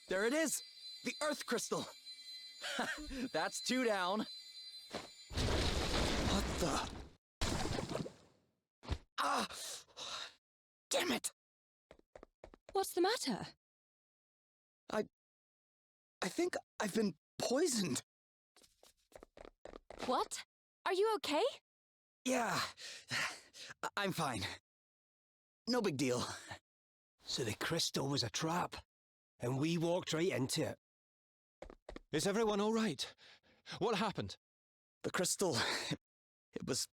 There it is! The Earth Crystal! That's 2 down. What the? Ah! Damn it! What's the matter? I think I've been poisoned. What? Are you okay? Yeah, I'm fine. No big deal. So the crystal was a trap, and we walked right into it. Is everyone all right? What happened? The crystal, it was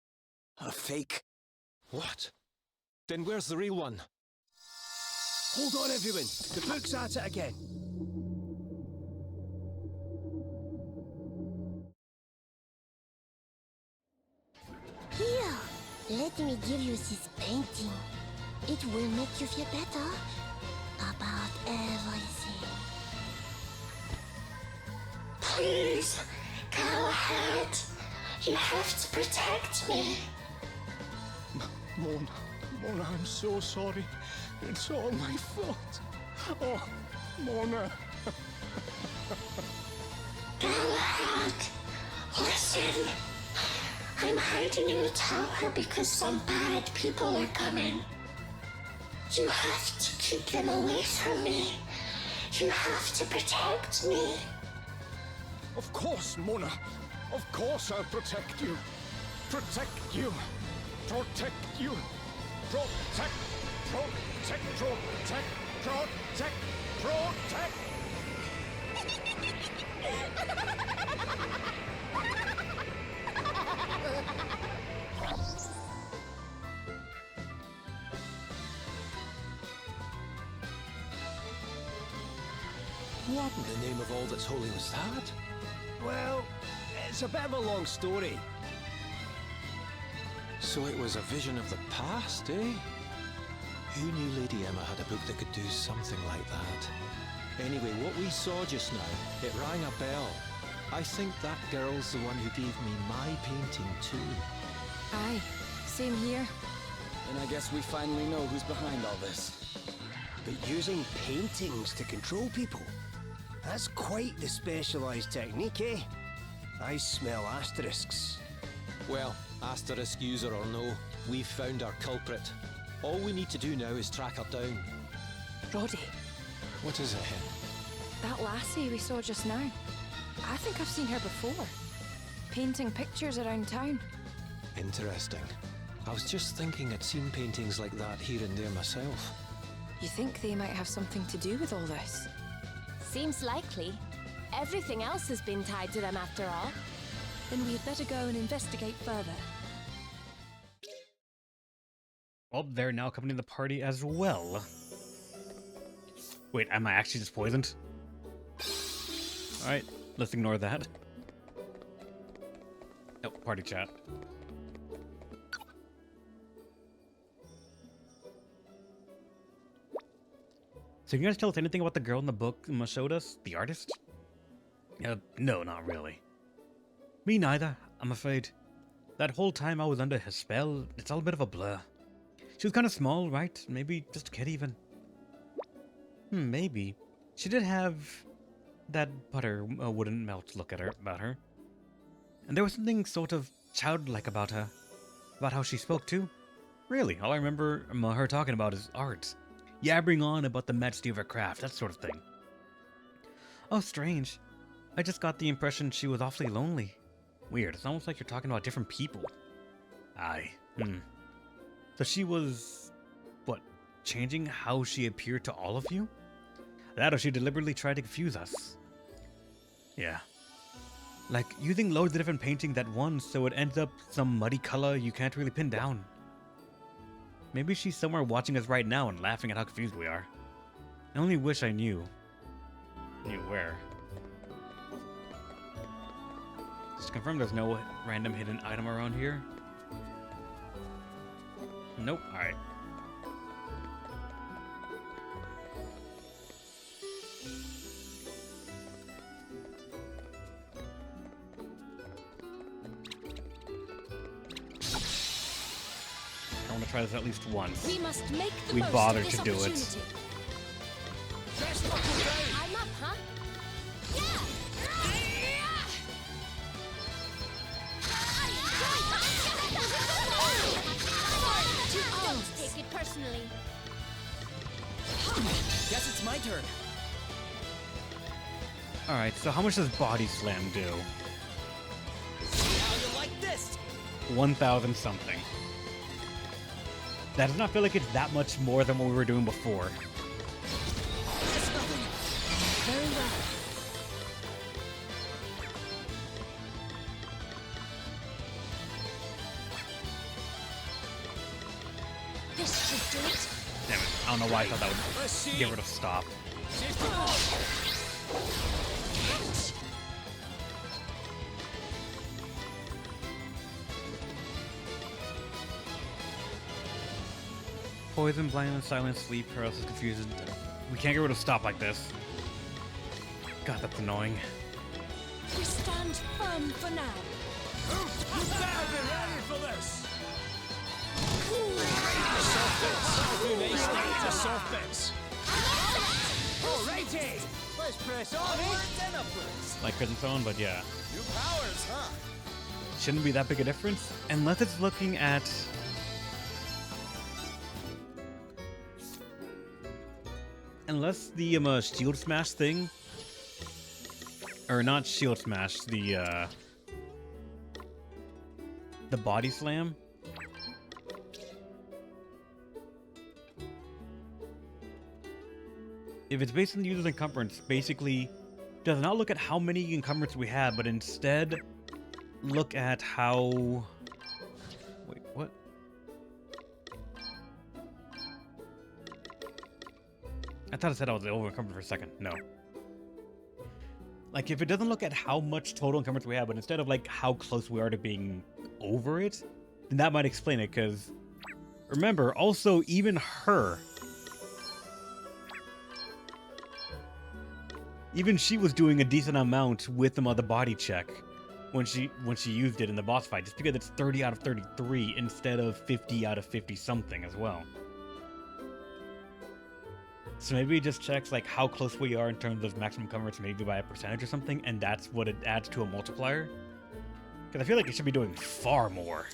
a fake. What? Then where's the real one? Hold on, everyone. The book's at it again. Here, let me give you this painting. It will make you feel better about everything. Please, go ahead. You have to protect me. Mona, I'm so sorry. It's all my fault. Oh, Mona. Go ahead. Listen. I'm hiding in the tower because some bad people are coming. You have to keep them away from me. You have to protect me. Of course, Mona. Of course I'll protect you. Protect you. Protect you. Protect. Protect. Protect. Protect. Protect. What in the name of all that's holy was that? Well, it's a bit of a long story. So it was a vision of the past, eh? Who knew Lady Emma had a book that could do something like that? Anyway, what we saw just now, it rang a bell. I think that girl's the one who gave me my painting too. Aye, same here. And I guess we finally know who's behind all this. But using paintings to control people, that's quite the specialised technique, eh? I smell asterisks. Well, asterisk user or no, we've found our culprit. All we need to do now is track her down. Roddy, What is it, Hen? that lassie we saw just now. I think I've seen her before. Painting pictures around town. Interesting. I was just thinking I'd seen paintings like that here and there myself. You think they might have something to do with all this? Seems likely. Everything else has been tied to them after all. Then we'd better go and investigate further. Well, they're now coming to the party as well. Wait, am I actually just poisoned? Alright, let's ignore that. Oh, party chat. So can you guys tell us anything about the girl in the book Emma showed us? The artist? No, not really. Me neither, I'm afraid. That whole time I was under her spell, it's all a bit of a blur. She was kind of small, right? Maybe just a kid even. Maybe. She did have that butter wouldn't melt look at her about her. And there was something sort of childlike about her. About how she spoke too. Really, all I remember her talking about is art. Yabbering on about the majesty of her craft, that sort of thing. Oh, strange. I just got the impression she was awfully lonely. Weird, it's almost like you're talking about different people. Aye, So she was, what, changing how she appeared to all of you? That or she deliberately tried to confuse us. Yeah. Like, using loads of different paintings at once so it ends up some muddy color you can't really pin down. Maybe she's somewhere watching us right now and laughing at how confused we are. I only wish I knew. Knew where. Just confirm there's no random hidden item around here. Nope, alright. I want to try this at least once. We must make the We most bothered of this to do it. opportunity. I'm up high. turn. Alright, so how much does Body Slam do? How you like this? 1,000 something. That does not feel like it's that much more than what we were doing before. That's nothing. Very well. This should do it. Damn it, I don't know why I thought that would get rid of stop. Poison, blindness, silence, sleep, paralysis, confusion. We can't get rid of stop like this. God, that's annoying. We stand firm for now. You better be ready for this. Alrighty. Let's press on. Onwards and upwards. Like Prison Zone, but yeah. New powers, huh? Shouldn't be that big a difference. Unless it's looking at... Unless the shield smash thing... Or not shield smash, the body slam. If it's based on the user's encumbrance, basically does not look at how many encumbrance we have, but instead look at how... Wait, what? I thought it said I was over encumbered for a second. No. Like, if it doesn't look at how much total encumbrance we have, but instead of, like, how close we are to being over it, then that might explain it, because... Remember, also, even her... Even she was doing a decent amount with the body check when she used it in the boss fight, just because it's 30 out of 33 instead of 50 out of 50 something as well. So maybe it just checks like how close we are in terms of maximum coverage, maybe by a percentage or something, and that's what it adds to a multiplier. Because I feel like it should be doing far more.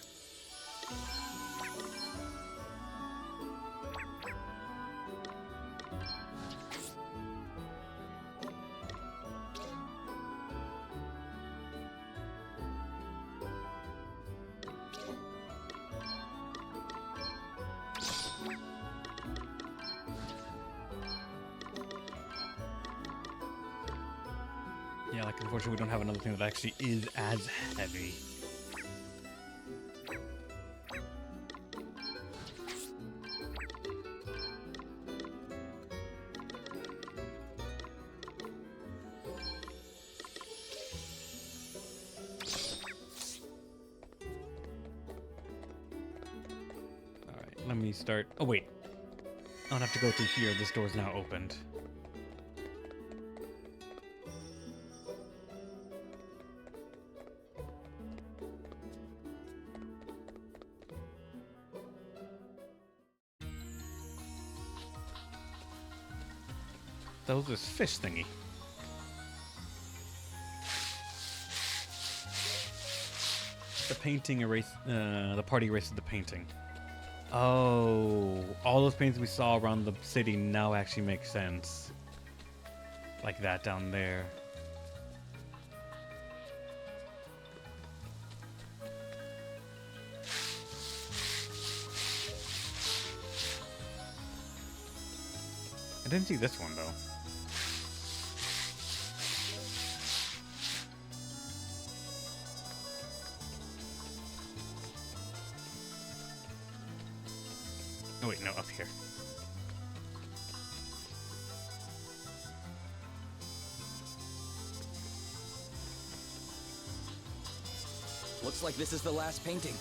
Yeah, like unfortunately we don't have another thing that actually is as heavy. Alright, let me start. Oh wait. I don't have to go through here. This door's now opened. That was this fish thingy. The painting erased, the party erased the painting. Oh, all those paintings we saw around the city now actually make sense. Like that down there. I didn't see this one though. Oh wait, no, up here. Looks like this is the last painting.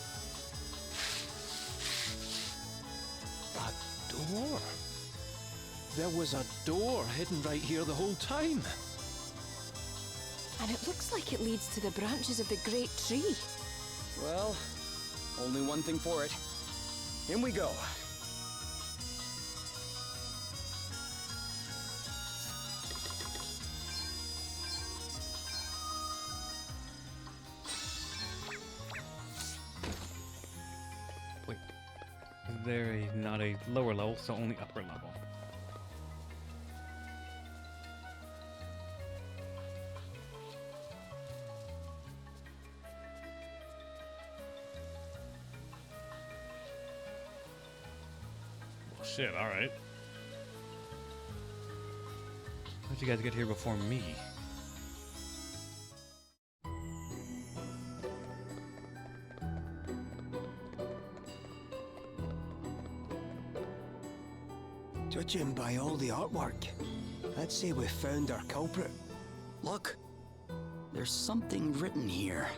A door? There was a door hidden right here the whole time. And it looks like it leads to the branches of the great tree. Well, only one thing for it. In we go. Wait. Is there not a lower level, so only upper level? shit, alright. How'd you guys get here before me? Judging by all the artwork, I'd say we've found our culprit. Look, there's something written here.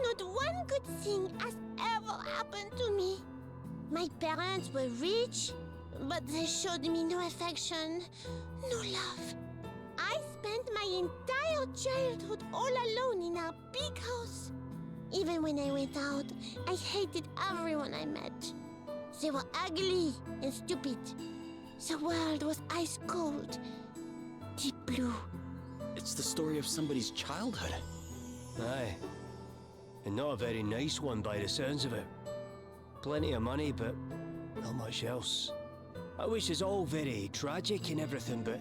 Not one good thing has ever happened to me. My parents were rich, but they showed me no affection, no love. I spent my entire childhood all alone in our big house. Even when I went out, I hated everyone I met. They were ugly and stupid. The world was ice cold, deep blue. It's the story of somebody's childhood. Aye. And not a very nice one by the sounds of it. Plenty of money, but not much else. Which is all very tragic and everything, but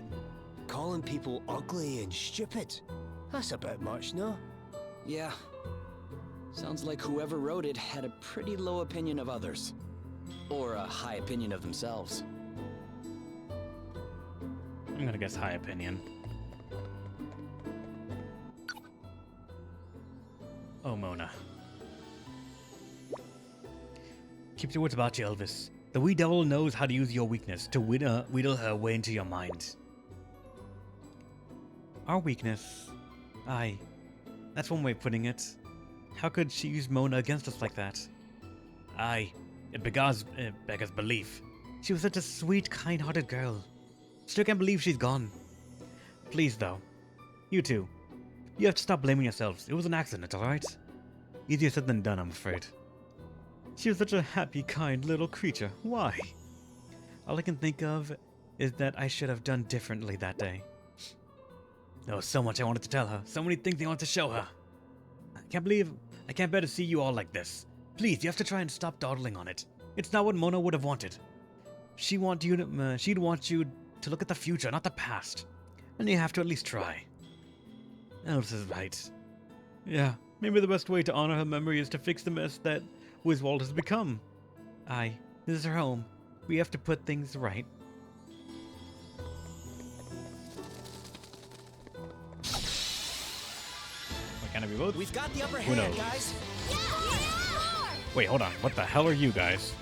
calling people ugly and stupid, that's a bit much, no? Yeah. Sounds like whoever wrote it had a pretty low opinion of others. Or a high opinion of themselves. I'm gonna guess high opinion. Oh, Mona. Keep your wits about you, Elvis. The wee devil knows how to use your weakness to wheedle her way into your mind. Our weakness? Aye. That's one way of putting it. How could she use Mona against us like that? Aye. It beggars belief. She was such a sweet, kind-hearted girl. Still can't believe she's gone. Please, though. You two. You have to stop blaming yourselves. It was an accident, alright? Easier said than done, I'm afraid. She was such a happy, kind little creature. Why? All I can think of is that I should have done differently that day. There was so much I wanted to tell her. So many things I wanted to show her. I can't bear to see you all like this. Please, you have to try and stop dawdling on it. It's not what Mona would have wanted. She'd want you to look at the future, not the past. And you have to at least try. Alice is right. Yeah, maybe the best way to honor her memory is to fix the mess that Wiswald has become. Aye, this is her home. We have to put things right. Why can't it be both? We've got the upper Who hand, knows? guys. Wait, hold on. What the hell are you guys?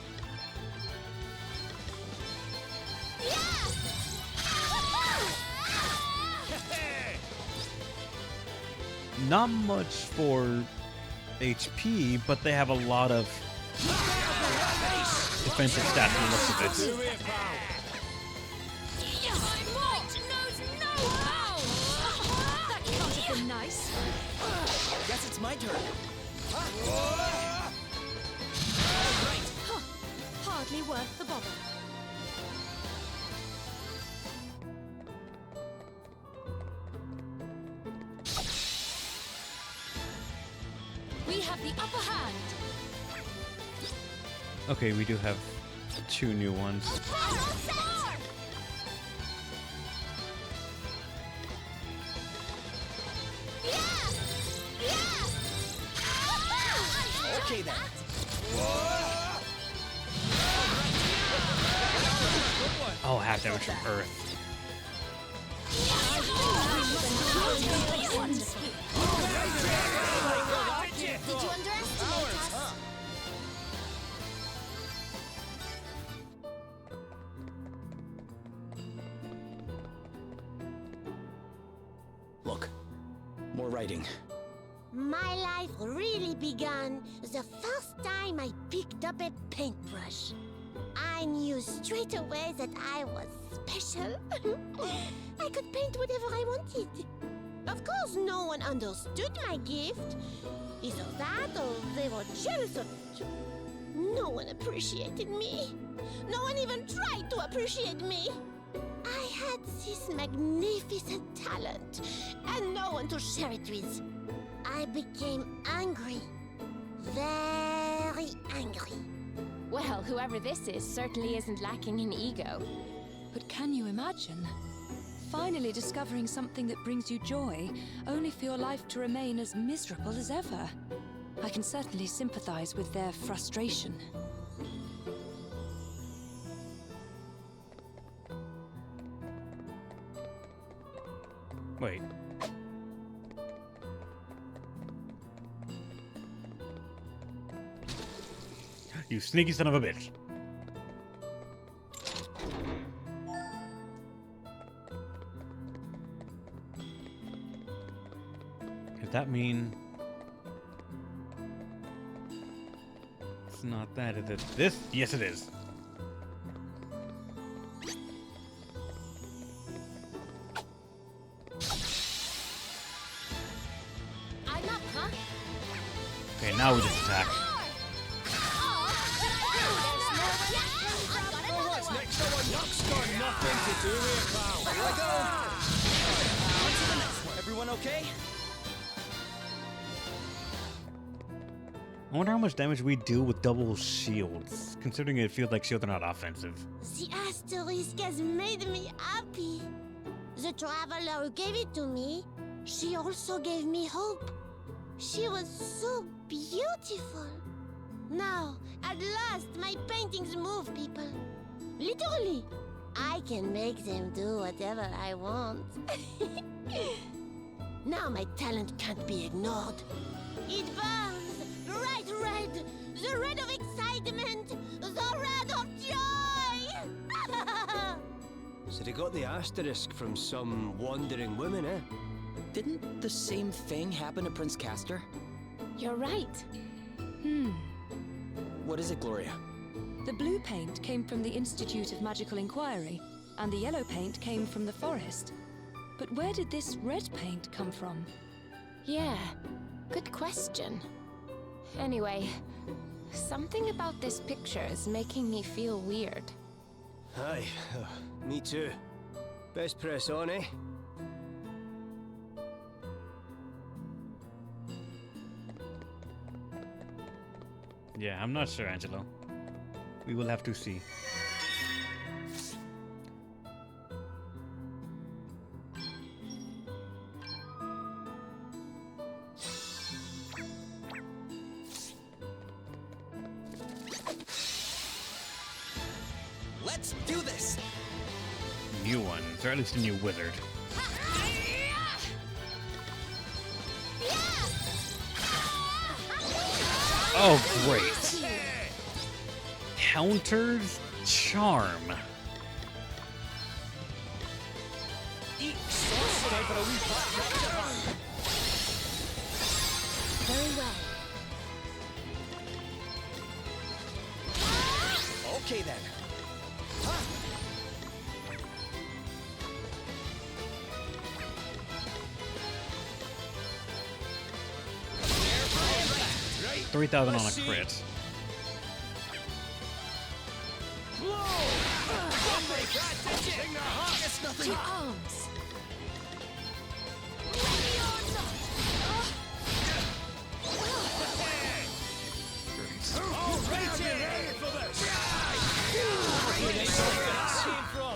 Not much for HP, but they have a lot of defensive stats from the looks of it. That can't have been nice. Guess it's my turn. Hardly worth the bother. We have the upper hand. Okay, we do have 2 new ones. Okay then. Oh, half damage from Earth. Did you underestimate us? Look, more writing. My life really began the first time I picked up a paintbrush. I knew straight away that I was special. I could paint whatever I wanted. Of course, no one understood my gift. Either that or they were jealous of it. No one appreciated me. No one even tried to appreciate me. I had this magnificent talent and no one to share it with. I became angry. Very angry. Well, whoever this is certainly isn't lacking in ego. But can you imagine? Finally discovering something that brings you joy, only for your life to remain as miserable as ever. I can certainly sympathize with their frustration. Wait. You sneaky son of a bitch. Does that mean... It's not that, is it this? Yes, it is. I'm up, huh? Okay, now we just attack. Next Got nothing to do with it, pal. Here I go. On to the next one. Everyone okay? I wonder how much damage we do with double shields, considering it feels like shields are not offensive. The asterisk has made me happy. The traveler who gave it to me, she also gave me hope. She was so beautiful. Now, at last, my paintings move people. Literally. I can make them do whatever I want. Now my talent can't be ignored. It burns! Bright red! The red of excitement! The red of joy! So they got the asterisk from some wandering woman, eh? Didn't the same thing happen to Prince Castor? You're right. What is it, Gloria? The blue paint came from the Institute of Magical Inquiry, and the yellow paint came from the forest. But where did this red paint come from? Yeah, good question. Anyway, something about this picture is making me feel weird. Aye, me too. Best press on, eh? Yeah, I'm not sure, Angelo. We will have to see. Let's do this! New ones, or at least a new wizard. Oh, great. Counters charm. Very well. Okay then. Huh. 3,000 on a crit. To arms.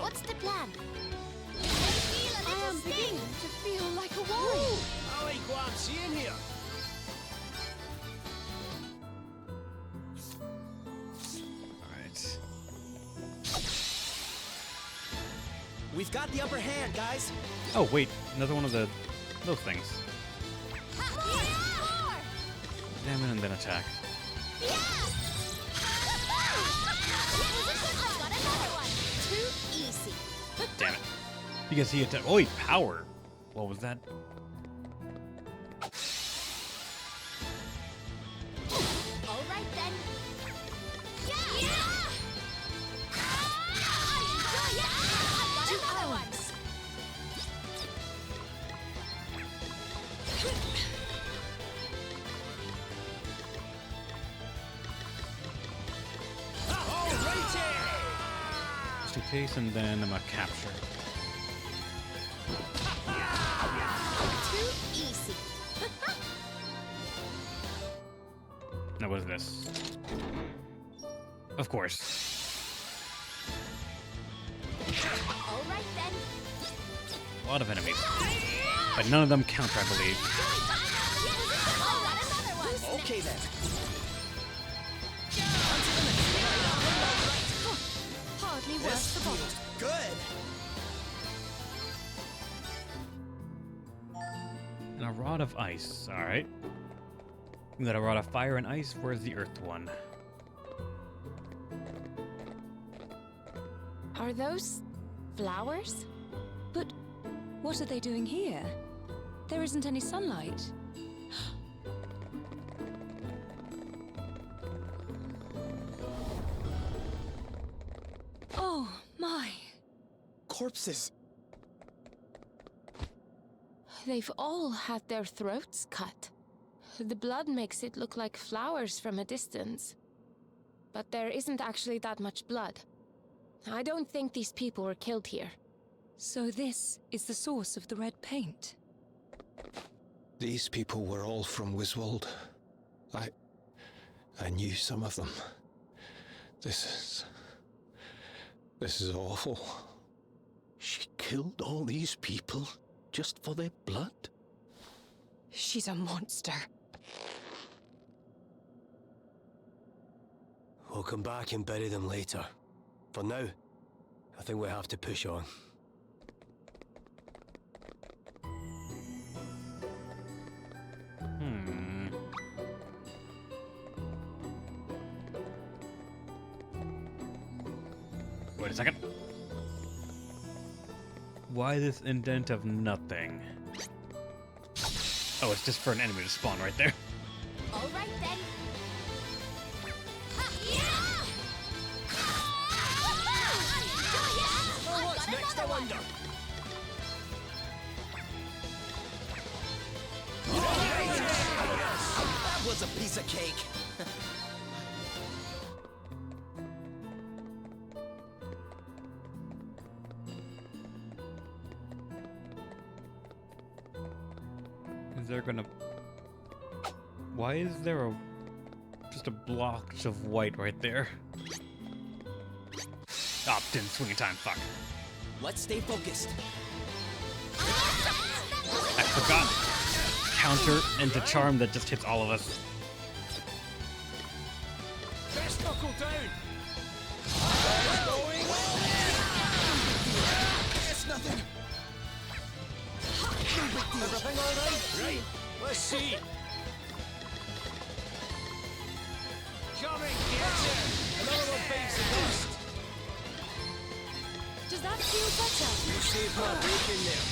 What's the plan? I am beginning to feel like a warrior. I like what I'm seeing here. Alright. We've got the upper hand, guys. Oh, wait. Another one of those things. Examine and then attack. Too easy. Damn it. Because he attacked. Oh, he power. What was that? All right then. To arms. Just a case and then I'm a capture. Too easy. Now what is this? Of course. All right then. A lot of enemies. But none of them counter, I believe. Okay then. Hardly worth This the bother. feels good. And a rod of ice. Alright. We got a rod of fire and ice. Where's the earth one? Are those flowers? But what are they doing here? There isn't any sunlight. Oh, my. Corpses. They've all had their throats cut. The blood makes it look like flowers from a distance. But there isn't actually that much blood. I don't think these people were killed here. So this is the source of the red paint. These people were all from Wiswold. I knew some of them. This is awful. She killed all these people just for their blood? She's a monster. We'll come back and bury them later. For now, I think we have to push on. Wait a second. Why this indent of nothing? Oh, it's just for an enemy to spawn right there. All right then. Oh, what's next, I wonder? That was a piece of cake. Is there gonna... Why is there a... just a blotch of white right there? Oh, didn't swing in time, fuck. Let's stay focused. I forgot. Counter into charm that just hits all of us. Best knuckle down. It's nothing. Everything all right? Right. Let's see. Coming, get another one bites the dust. Does that feel better? You saved my bacon there.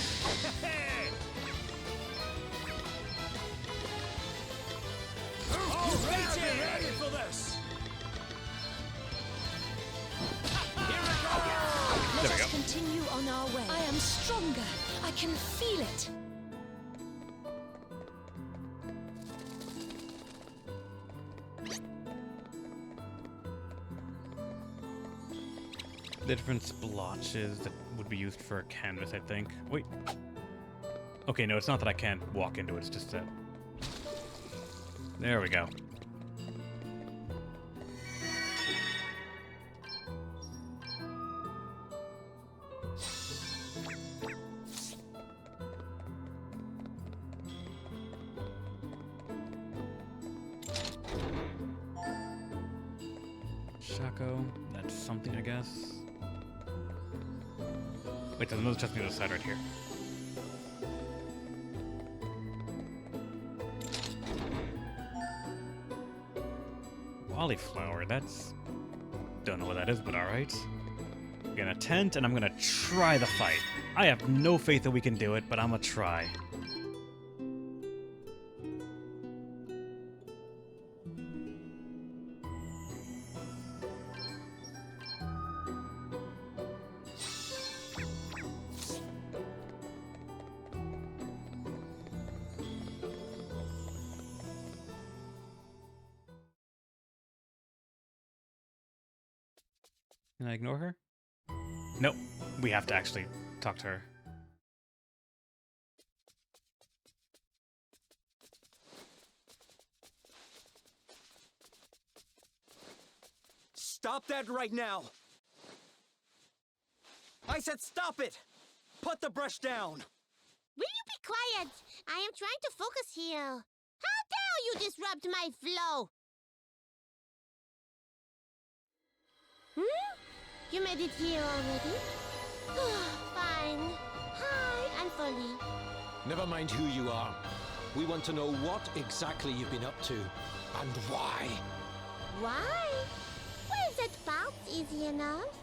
All right, get ready for this. Let There we us go. continue on our way. I am stronger. I can feel it. The different splotches that would be used for a canvas, I think. Wait. Okay, no, it's not that I can't walk into it, it's just that... There we go. Shaco, that's something, I guess. Wait, there's another chest on the other side right here. Cauliflower, that's... Don't know what that is, but alright. I'm gonna tent, and I'm gonna try the fight. I have no faith that we can do it, but I'm gonna try. Can I ignore her? Nope. We have to actually talk to her. Stop that right now. I said stop it. Put the brush down. Will you be quiet? I am trying to focus here. How dare you disrupt my flow? You made it here already? Fine. Hi, I'm Folly. Never mind who you are. We want to know what exactly you've been up to, and why. Why? Well, that part's easy enough.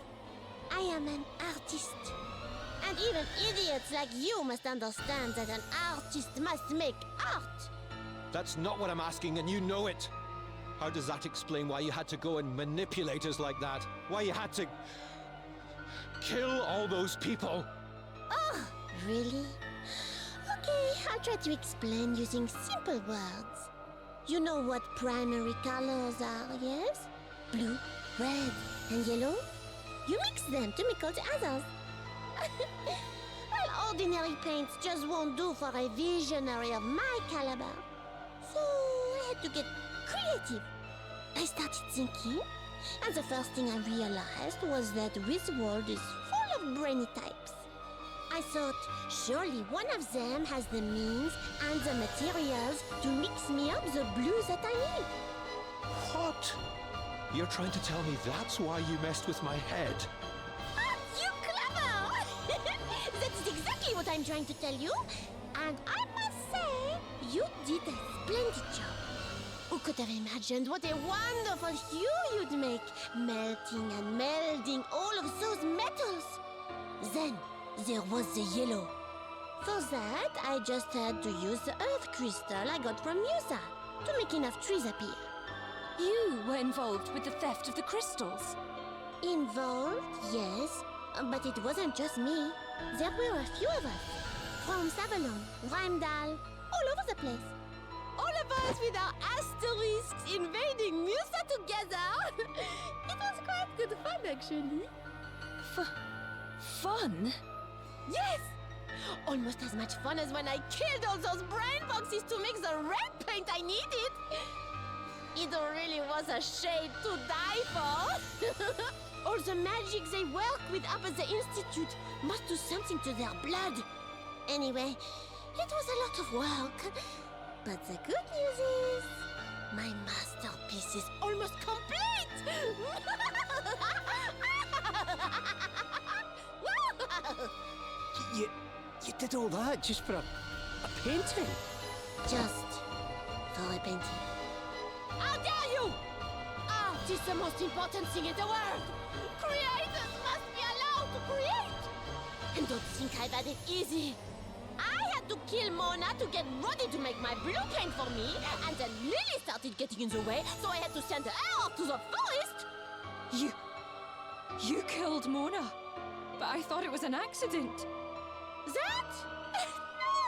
I am an artist. And even idiots like you must understand that an artist must make art. That's not what I'm asking, and you know it. How does that explain why you had to go and manipulate us like that? Why you had to kill all those people? Oh, really? Okay, I'll try to explain using simple words. You know what primary colors are, yes? Blue, red, and yellow? You mix them to make all the others. Well, ordinary paints just won't do for a visionary of my caliber. So I had to get creative. I started thinking, and the first thing I realized was that this world is full of brainy types. I thought, surely one of them has the means and the materials to mix me up the blue that I need. What? You're trying to tell me that's why you messed with my head? Ah, you clever! That is exactly what I'm trying to tell you. And I must say, you did a splendid job. Who could have imagined what a wonderful hue you'd make, melting and melding all of those metals? Then there was the yellow. For that, I just had to use the earth crystal I got from Musa to make enough trees appear. You were involved with the theft of the crystals. Involved, yes, but it wasn't just me. There were a few of us. From Savalon, Rheimdall, all over the place. All of us with our asterisks invading Musa together. It was quite good fun, actually. Fun? Yes! Almost as much fun as when I killed all those brain boxes to make the red paint I needed. It really was a shade to die for. All the magic they work with up at the Institute must do something to their blood. Anyway, it was a lot of work. But the good news is, my masterpiece is almost complete! You did all that just for a painting? Just for a painting. How dare you! Art is the most important thing in the world! Creators must be allowed to create! And don't think I've had it easy. I had to kill Mona to get ready to make my blue paint for me, and then Lily started getting in the way, so I had to send her out to the forest! You killed Mona. But I thought it was an accident. That?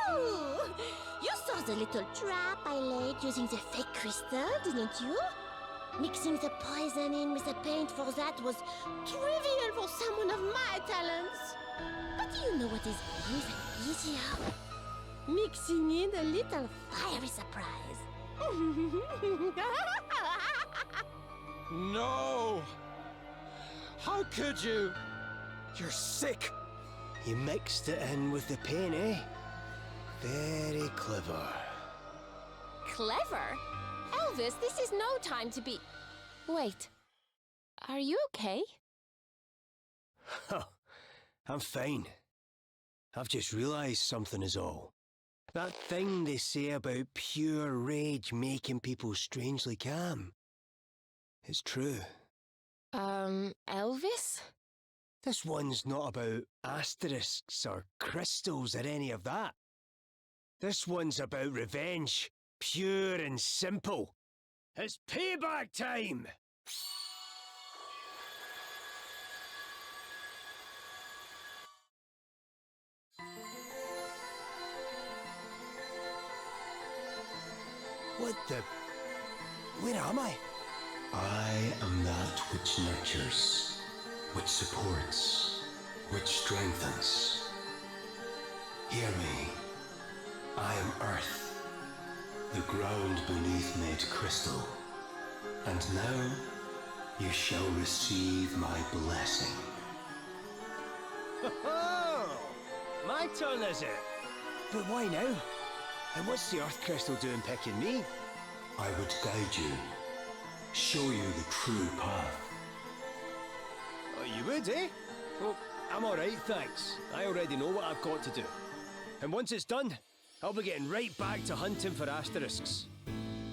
No! You saw the little trap I laid using the fake crystal, didn't you? Mixing the poison in with the paint for that was trivial for someone of my talents. But you know what is even easier? Mixing in a little fiery surprise. No! How could you? You're sick! You mixed it in with the paint, eh? Very clever. Clever? Elvis, this is no time to be... Wait. Are you okay? I'm fine. I've just realised something is all. That thing they say about pure rage making people strangely calm. It's true. Elvis? This one's not about asterisks or crystals or any of that. This one's about revenge, pure and simple. It's payback time! What the... Where am I? I am that which nurtures, which supports, which strengthens. Hear me. I am Earth, the ground beneath made crystal. And now you shall receive my blessing. Oh, my turn, is it? But why now? And what's the Earth Crystal doing picking me? I would guide you, show you the true path. Oh, you would, eh? Well, I'm alright, thanks. I already know what I've got to do. And once it's done, I'll be getting right back to hunting for asterisks.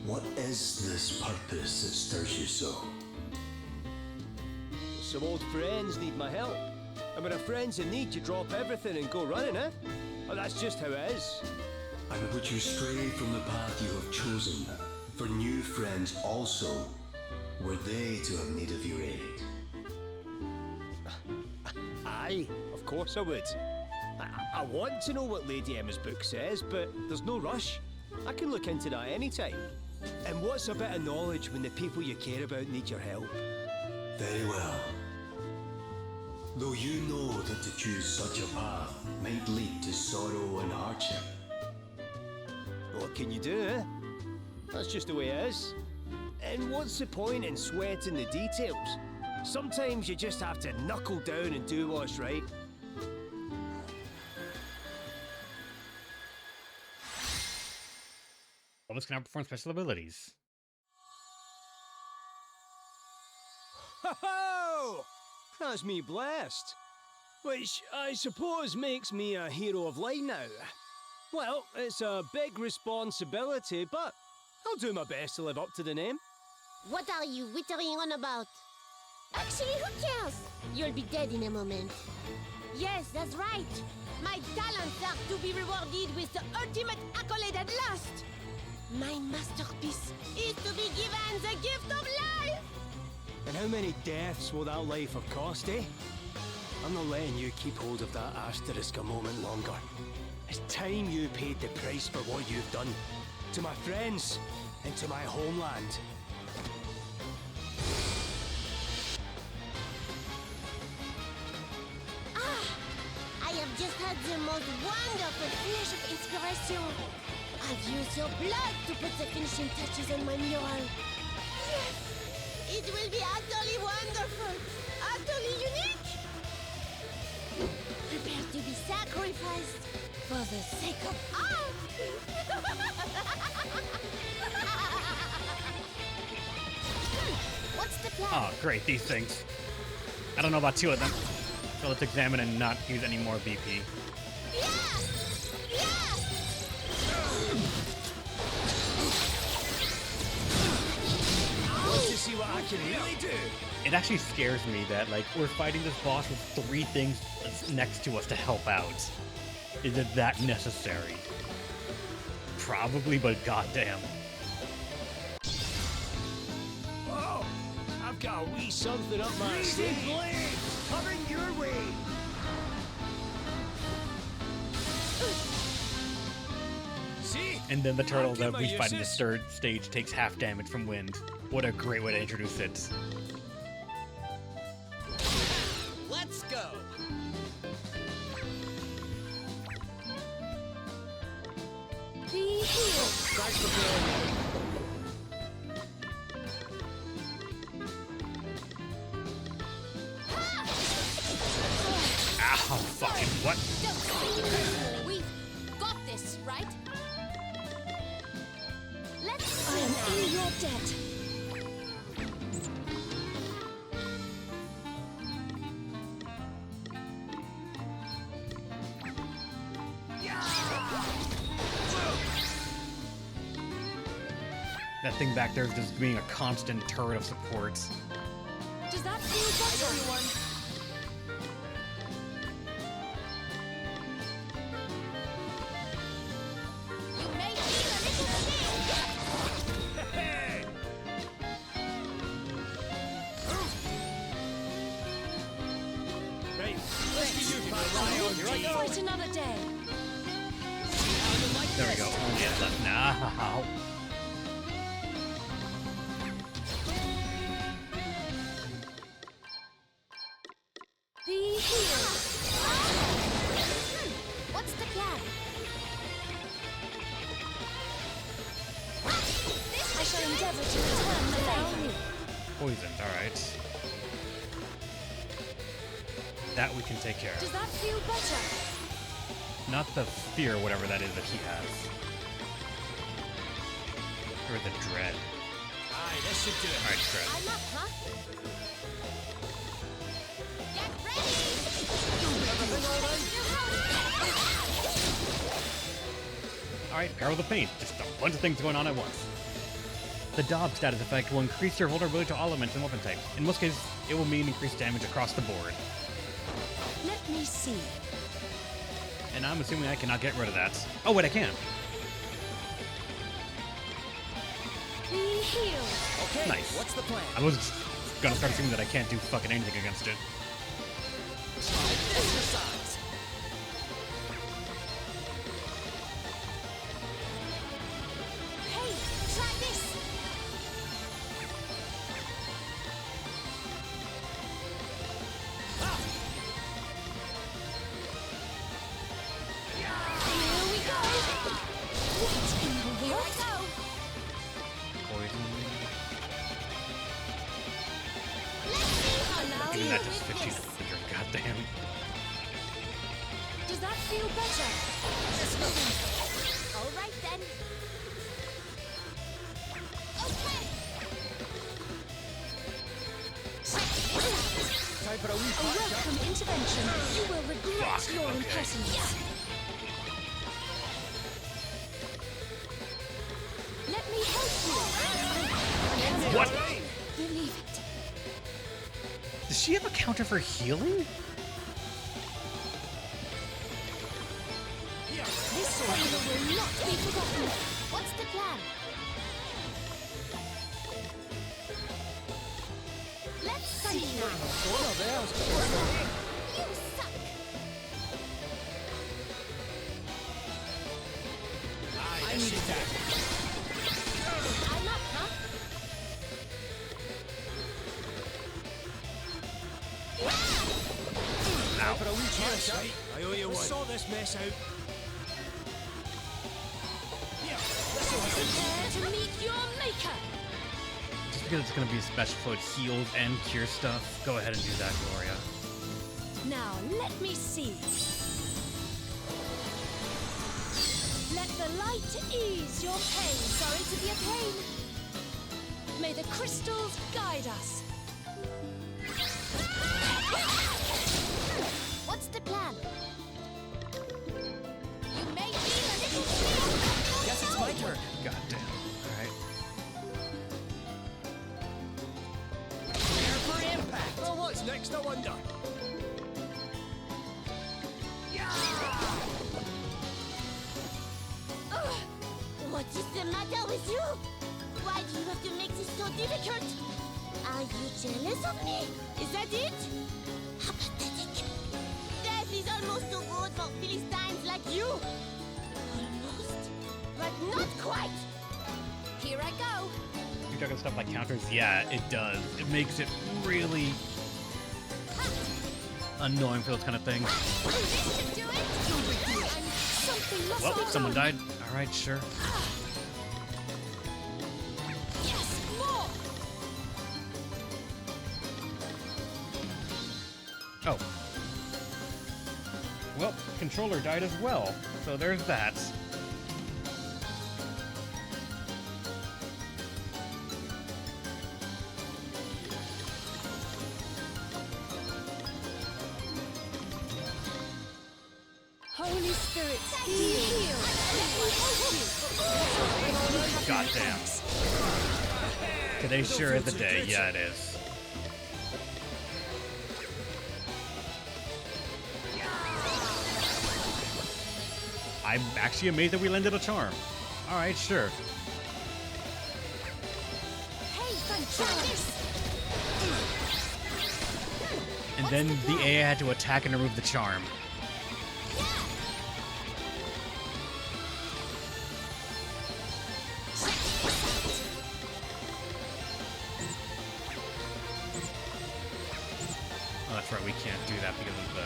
What is this purpose that stirs you so? Some old friends need my help. And when a friend's in need, you drop everything and go running, eh? Oh, that's just how it is. And would you stray from the path you have chosen for new friends also, were they to have need of your aid? Aye, of course I would. I want to know what Lady Emma's book says, but there's no rush. I can look into that any time. And what's a bit of knowledge when the people you care about need your help? Very well. Though you know that to choose such a path might lead to sorrow and hardship. What can you do, eh? That's just the way it is. And what's the point in sweating the details? Sometimes you just have to knuckle down and do what's right. Elvis can outperform special abilities. Ho-ho! That's me blessed. Which I suppose makes me a hero of light now. Well, it's a big responsibility, but I'll do my best to live up to the name. What are you wittering on about? Actually, who cares? You'll be dead in a moment. Yes, that's right. My talents are to be rewarded with the ultimate accolade at last. My masterpiece is to be given the gift of life. And how many deaths will that life have cost, eh? I'm not letting you keep hold of that asterisk a moment longer. It's time you paid the price for what you've done. To my friends and to my homeland. I have just had the most wonderful flash of inspiration. I've used your blood to put the finishing touches on my mural. Yes! It will be utterly wonderful! Utterly unique! Prepare to be sacrificed for the sake of art! What's the plan? Oh, great, these things. I don't know about two of them. So let's examine and not use any more BP. Yeah! Yeah! Want to see what I can really do? It actually scares me that, like, we're fighting this boss with 3 things next to us to help out. Is it that necessary? Probably, but goddamn. Oh, I've got a wee something up my sleeve. Coming your way. See? And then the turtle I'll get that my we fight in the uses. third stage takes half damage from wind. What a great way to introduce it. Let's go! Be healed. Thanks for playing. Ow, fucking what? Don't take it personally. We've got this, right? Let's I am see in your debt. That thing back there is just being a constant turret of support. Does that feel better? You may feel a little sting. Right, let's get you back on. Here I go. Fight another day. There we go. Only it left now. Be healed. What's the plan? I shall endeavor to return the favor. Poisoned, alright. That we can take care Does of. that feel better? Not the fear, whatever that is that he has. Or the dread. Aye, this should do it. Alright, dread. I'm up, huh? Get ready! Everything all right? Alright, Peril of the Paint. Just a bunch of things going on at once. The Daub status effect will increase your vulnerability to all elements and weapon types. In most cases, it will mean increased damage across the board. Let me see. And I'm assuming I cannot get rid of that. Oh, wait, I can. Be healed. Okay, Nice. what's the plan? I was gonna start assuming that I can't do fucking anything against it. Exercise. Hey, try this. Here we go. What in the world? Here I go. Poison. Let's see how now Even you that does with 15 this. damage. Goddamn. Does that feel better? All right then. Okay. Time for a wee A welcome intervention. You will regret your impertinence. Let me help you. What? Believe it. Does she have a counter for healing? This favor will not be forgotten. What's the plan? Let's see now. You suck. I need that. I'm up, huh? Ow. For a wee chance, I owe you one. Sort this mess out. Prepare to meet your maker. Just because it's gonna be a special so it heals and cures stuff, go ahead and do that, Gloria. Now, let me see. Let the light ease your pain. Sorry to be a pain. May the crystals guide us. What's the plan? You may feel a little fear. Guess it's my turn. Goddamn. Alright. Prepare for impact. Well, what's next, I wonder? Ugh. What is the matter with you? Why do you have to make this so difficult? Are you jealous of me? Is that it? How pathetic. Death is almost too good for Philistines like you. Almost, but not quite. Here I go. You're talking stuff like counters? Yeah, it does. It makes it really annoying for those kind of things. This should do it. I'm something lost. Well, someone died. Alright, sure. Yes, more. Oh. Well, controller died as well. So there's that. Holy Spirit, be healed. Let me help you. Goddamn. Today sure is the day. Yeah, it is. I'm actually amazed that we landed a charm. Alright, sure. Hey, fantastic. And then the AI had to attack and remove the charm. Oh, that's right, we can't do that because of the...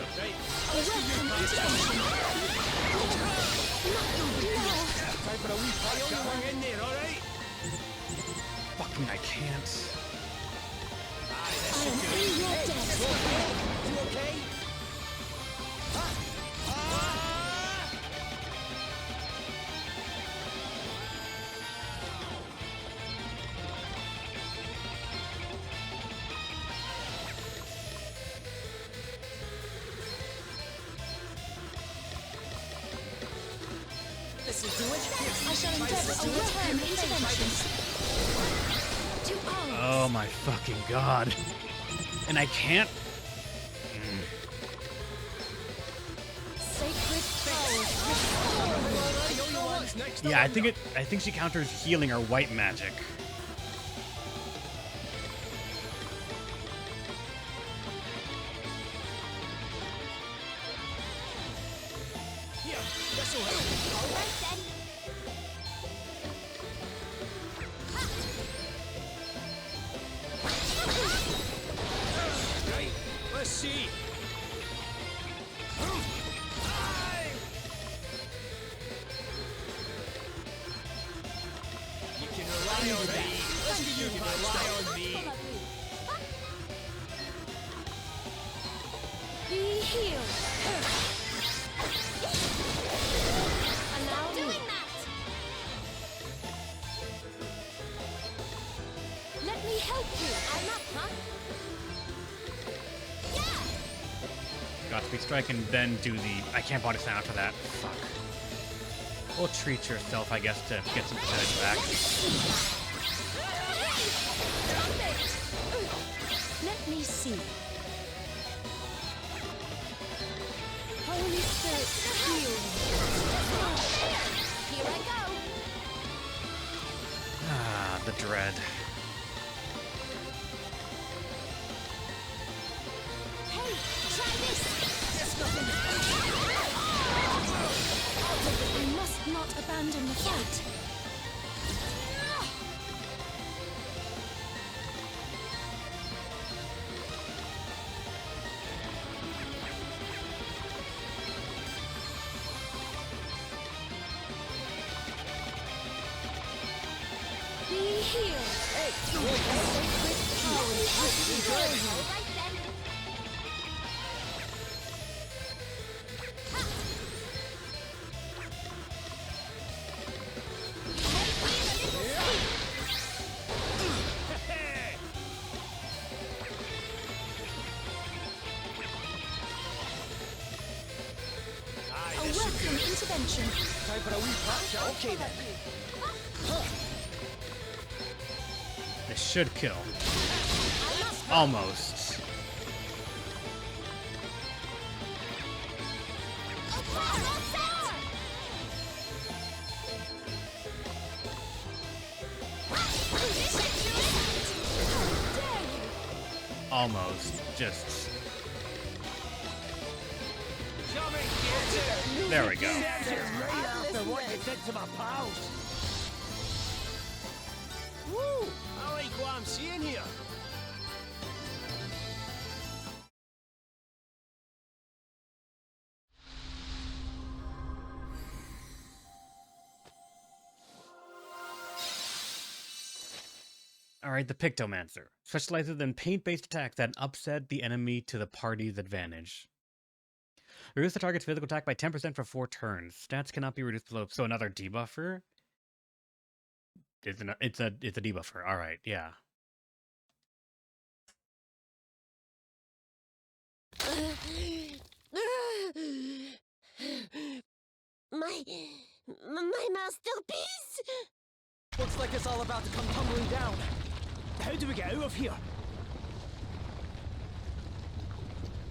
Time for a wee patch. Hang in there, alright? Fucking I can't. I am in your debt. You okay? I shall endeavor to return intervention. To arms. Oh my fucking god. And I can't. Sacred power. Yeah, I think she counters healing or white magic. Let's see. You can rely on me. You can rely on me. Be healed. Allow me. Let me help you. I'm up, huh? Got to be strike and then do the. I can't body slam after that. Fuck. Well, treat yourself, I guess, to get some percentage back. Let me see. Holy Spirit, heal me. Here I go. Ah, the dread. Hey, try this. We must not abandon the fight. Be healed. All right then. A welcome intervention. Time for a wee patch. Okay then. This should kill. Almost. Almost. Just. There we go. After what you did to my pals. Woo! I like what I'm seeing here. Alright, the Pictomancer. Specializes in paint-based attacks that upset the enemy to the party's advantage. Reduce the target's physical attack by 10% for 4 turns. Stats cannot be reduced below. So another debuffer? It's a debuffer. Alright, yeah. My masterpiece. Looks like it's all about to come tumbling down. How do we get out of here?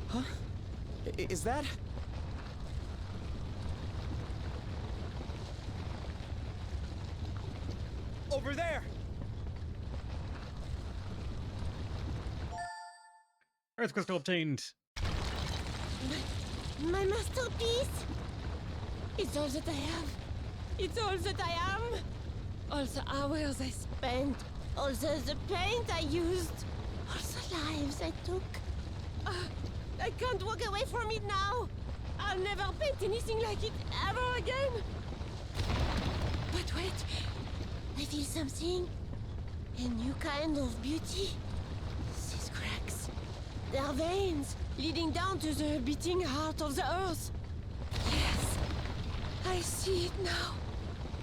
Huh? Is that? Over there! Earth crystal obtained. My masterpiece. It's all that I have. It's all that I am. All the hours I spent. All the paint I used. All the lives I took. I can't walk away from it now. I'll never paint anything like it ever again. But wait. I feel something. A new kind of beauty. These cracks. They're veins leading down to the beating heart of the earth. Yes. I see it now.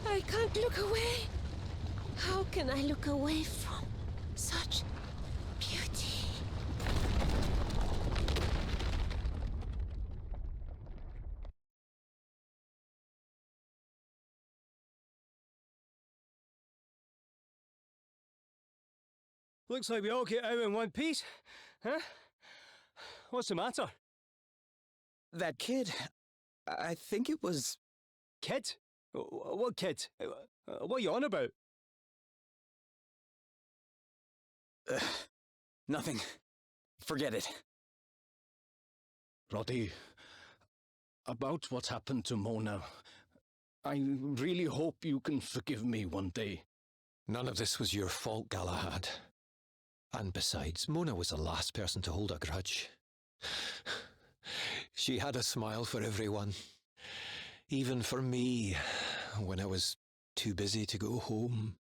I can't look away. How can I look away from such beauty? Looks like we all get out in one piece. Huh? What's the matter? That kid, I think it was... Kid? What kid? What are you on about? Nothing. Forget it. Roddy, about what happened to Mona, I really hope you can forgive me one day. None of this was your fault, Galahad. And besides, Mona was the last person to hold a grudge. She had a smile for everyone. Even for me, when I was too busy to go home.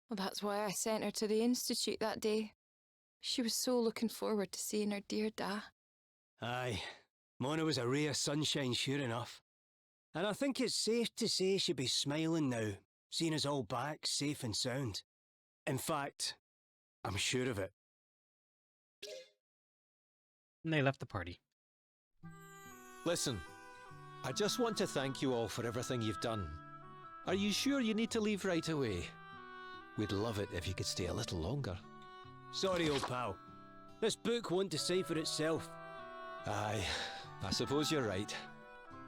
Well, that's why I sent her to the Institute that day. She was so looking forward to seeing her dear Da. Aye, Mona was a ray of sunshine, sure enough. And I think it's safe to say she'd be smiling now, seeing us all back, safe and sound. In fact, I'm sure of it. And they left the party. Listen, I just want to thank you all for everything you've done. Are you sure you need to leave right away? We'd love it if you could stay a little longer. Sorry, old pal. This book won't decipher itself. Aye, I suppose you're right.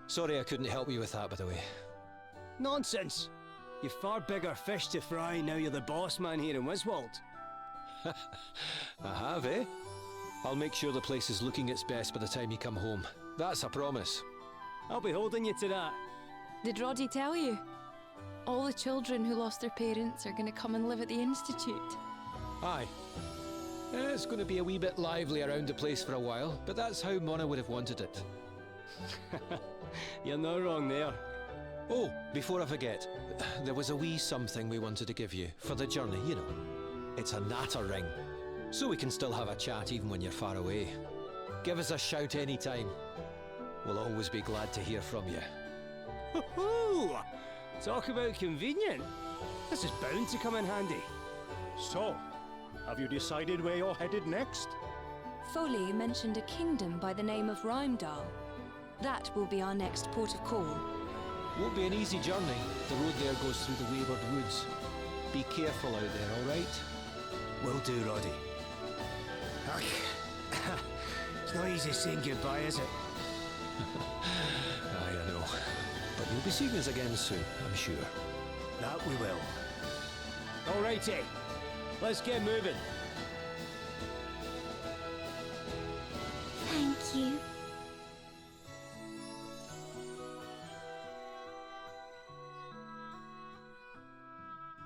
Sorry I couldn't help you with that, by the way. Nonsense! You've far bigger fish to fry now you're the boss man here in Wiswald. I have, eh? I'll make sure the place is looking its best by the time you come home. That's a promise. I'll be holding you to that. Did Roddy tell you? All the children who lost their parents are going to come and live at the Institute. Aye. It's going to be a wee bit lively around the place for a while, but that's how Mona would have wanted it. You're not wrong there. Oh, before I forget, there was a wee something we wanted to give you for the journey, you know. It's a natter ring, so we can still have a chat even when you're far away. Give us a shout anytime. We'll always be glad to hear from you. Hoo-hoo! Talk about convenient. This is bound to come in handy. So, have you decided where you're headed next? Foley mentioned a kingdom by the name of Rheimdall. That will be our next port of call. Won't be an easy journey. The road there goes through the wayward woods. Be careful out there, all right? Will do, Roddy. It's not easy saying goodbye, is it? Aye, I know. But you'll be seeing us again soon, I'm sure. That we will. Alrighty, let's get moving. Thank you.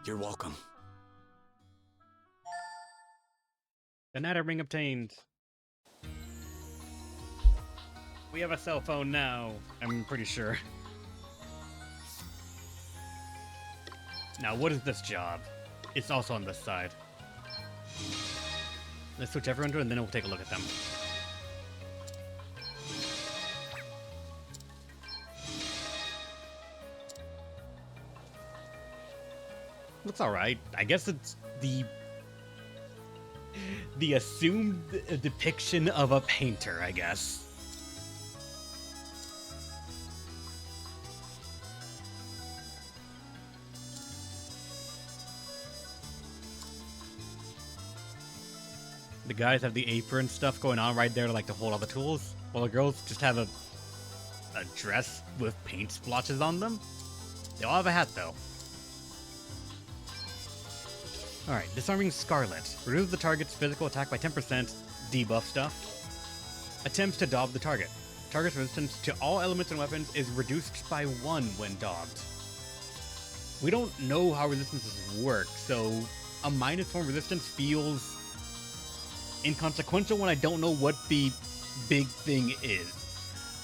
You're welcome. The Natter ring obtained. We have a cell phone now, I'm pretty sure. Now, what is this job? It's also on this side. Let's switch everyone to it, and then we'll take a look at them. Looks alright. I guess it's the assumed depiction of a painter, I guess. The guys have the apron stuff going on right there to like to hold all the tools, while the girls just have a dress with paint splotches on them. They all have a hat though. Alright, Disarming Scarlet. Reduces the target's physical attack by 10%, debuff stuff. Attempts to daub the target. Target's resistance to all elements and weapons is reduced by 1 when daubed. We don't know how resistances work, so a -1 resistance feels inconsequential when I don't know what the big thing is.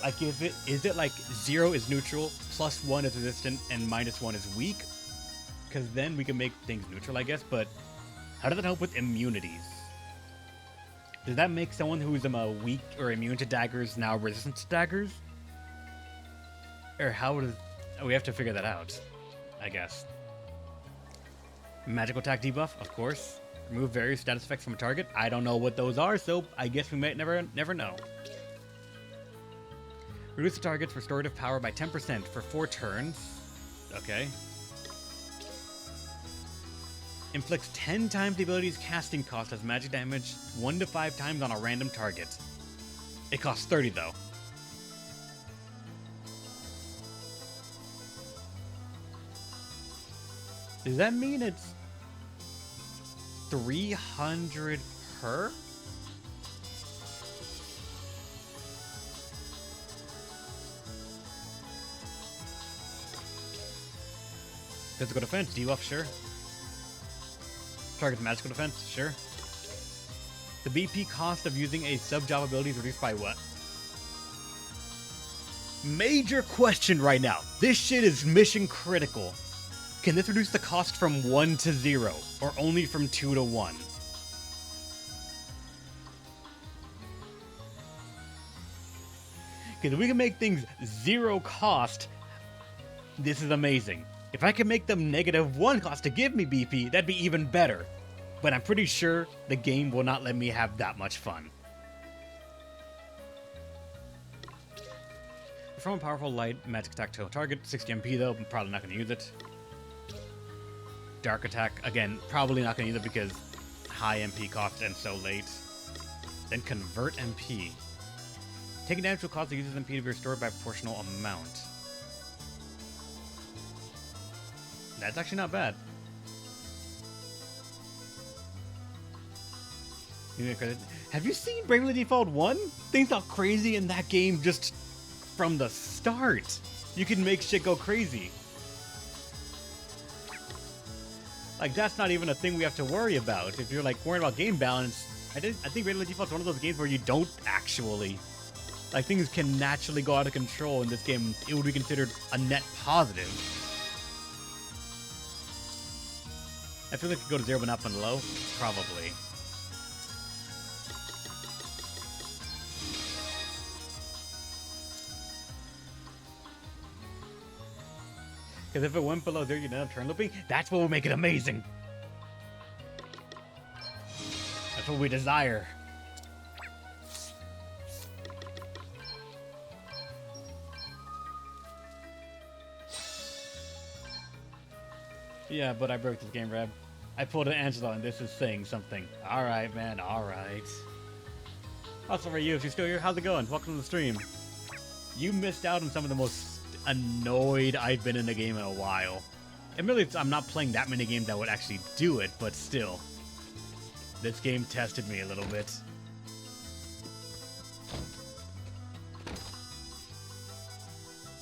Like, is it like 0 is neutral, +1 is resistant, and -1 is weak? Because then we can make things neutral, I guess, but how does that help with immunities? Does that make someone who's weak or immune to daggers now resistant to daggers? Or how does... we have to figure that out, I guess. Magical attack debuff, of course. Remove various status effects from a target. I don't know what those are, so I guess we might never know. Reduce the target's restorative power by 10% for 4 turns. Okay. Inflicts 10 times the ability's casting cost as magic damage 1 to 5 times on a random target. It costs 30 though. Does that mean it's 300 per? Physical defense, debuff, sure. Target's magical defense, sure. The BP cost of using a sub-job ability is reduced by what? Major question right now. This shit is mission critical. Can this reduce the cost from 1 to 0, or only from 2 to 1? Because if we can make things 0 cost, this is amazing. If I can make them -1 cost to give me BP, that'd be even better. But I'm pretty sure the game will not let me have that much fun. From a powerful light magic attack to a target, 60 MP though, I'm probably not going to use it. Dark attack, again, probably not going to use it because high MP cost and so late. Then convert MP. Taking damage will cause the user's MP to be restored by a proportional amount. That's actually not bad. Have you seen Bravely Default 1? Things got crazy in that game just from the start. You can make shit go crazy. Like, that's not even a thing we have to worry about. If you're like worried about game balance, I think Bravely Default is one of those games where you don't actually. Like, things can naturally go out of control in this game. It would be considered a net positive. I feel like it could go to 0 but not from low. Probably. Because if it went below 0, you'd end up turn looping. That's what will make it amazing. That's what we desire. Yeah, but I broke this game, Reb. I pulled an Angela and this is saying something. Alright, man, alright. Also for you, if you're still here, how's it going? Welcome to the stream. You missed out on some of the most annoyed I've been in a game in a while. Admittedly, I'm not playing that many games that would actually do it, but still. This game tested me a little bit.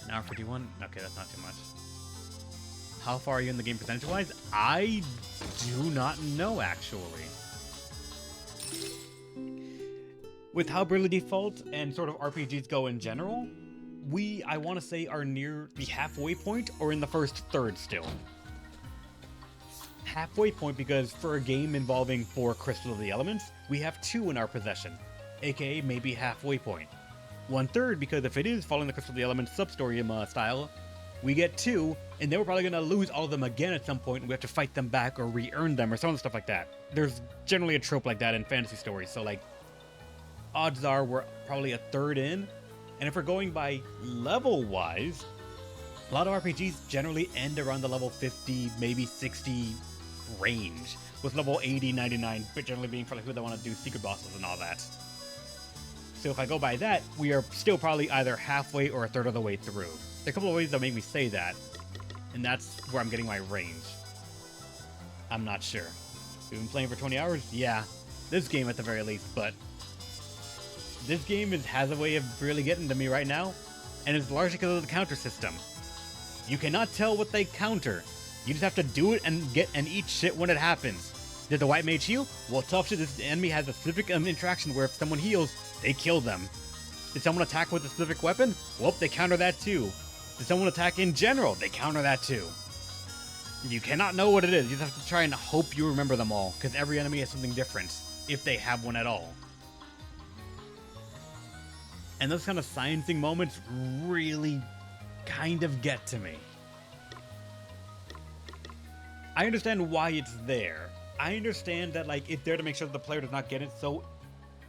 An hour 51? Okay, that's not too much. How far are you in the game percentage-wise? I do not know, actually. With how Bravely Default and sort of RPGs go in general, I want to say, are near the halfway point or in the first third still. Halfway point because for a game involving 4 Crystals of the Elements, we have 2 in our possession, aka maybe halfway point. 1/3 because if it is following the Crystal of the Elements sub-story style, we get 2, and then we're probably going to lose all of them again at some point, and we have to fight them back or re-earn them or some stuff like that. There's generally a trope like that in fantasy stories, so like, odds are we're probably 1/3 in, and if we're going by level-wise, a lot of RPGs generally end around the level 50, maybe 60 range, with level 80, 99, but generally being for like people that want to do secret bosses and all that. So if I go by that, we are still probably either halfway or 1/3 of the way through. There are a couple of ways that make me say that, and that's where I'm getting my range. I'm not sure. We've been playing for 20 hours? Yeah, this game at the very least, but this game has a way of really getting to me right now, and it's largely because of the counter system. You cannot tell what they counter. You just have to do it and eat shit when it happens. Did the white mage heal? Well, tough shit, this enemy has a specific interaction where if someone heals, they kill them. Did someone attack with a specific weapon? Well, they counter that too. Did someone attack in general? They counter that too. You cannot know what it is. You just have to try and hope you remember them all, because every enemy has something different, if they have one at all. And those kind of sciencing moments really kind of get to me. I understand why it's there. I understand that like it's there to make sure that the player does not get it so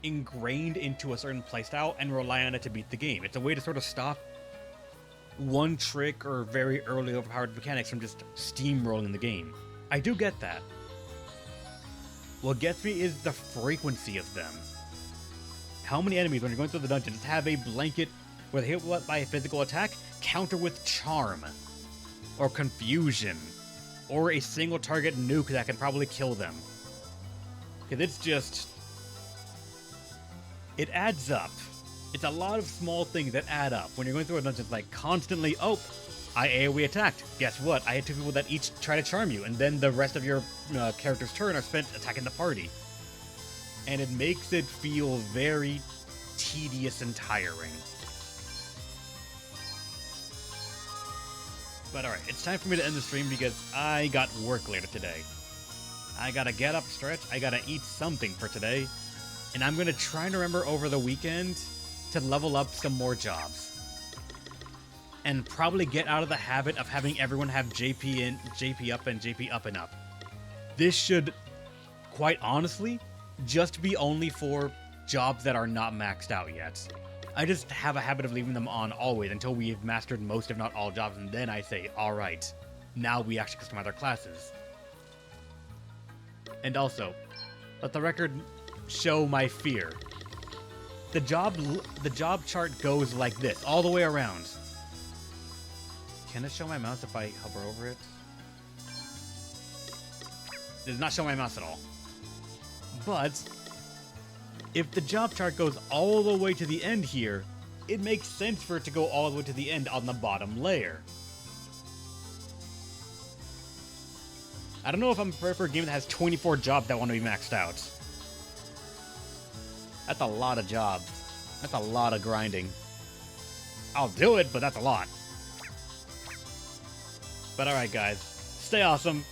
ingrained into a certain playstyle and rely on it to beat the game. It's a way to sort of stop one trick or very early overpowered mechanics from just steamrolling the game. I do get that. What gets me is the frequency of them. How many enemies, when you're going through the dungeon, just have a blanket where they hit by a physical attack, counter with charm, or confusion, or a single target nuke that can probably kill them. Because it's just... it adds up. It's a lot of small things that add up. When you're going through a dungeon, it's like constantly, oh, I AoE attacked. Guess what? I had 2 people that each try to charm you, and then the rest of your character's turn are spent attacking the party. And it makes it feel very tedious and tiring. But alright, it's time for me to end the stream because I got work later today. I gotta get up, stretch, I gotta eat something for today. And I'm gonna try and remember over the weekend to level up some more jobs. And probably get out of the habit of having everyone have JP up and JP up and up. This should, quite honestly, just be only for jobs that are not maxed out yet. I just have a habit of leaving them on always until we've mastered most, if not all, jobs, and then I say, alright, now we actually customize our classes. And also, let the record show my fear. The job chart goes like this, all the way around. Can it show my mouse if I hover over it? It does not show my mouse at all. But if the job chart goes all the way to the end here, it makes sense for it to go all the way to the end on the bottom layer. I don't know if I'm prepared for a game that has 24 jobs that want to be maxed out. That's a lot of jobs. That's a lot of grinding. I'll do it, but that's a lot. But alright guys, stay awesome.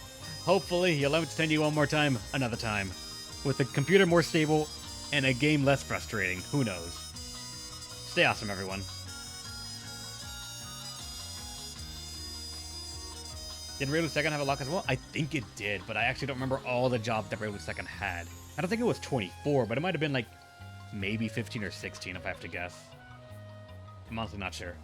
Hopefully you'll let me extend you one more time, another time. With the computer more stable and a game less frustrating, who knows. Stay awesome everyone. Did Railroad Second have a lock as well? I think it did, but I actually don't remember all the jobs that Railroad Second had. I don't think it was 24, but it might have been like maybe 15 or 16 if I have to guess. I'm honestly not sure.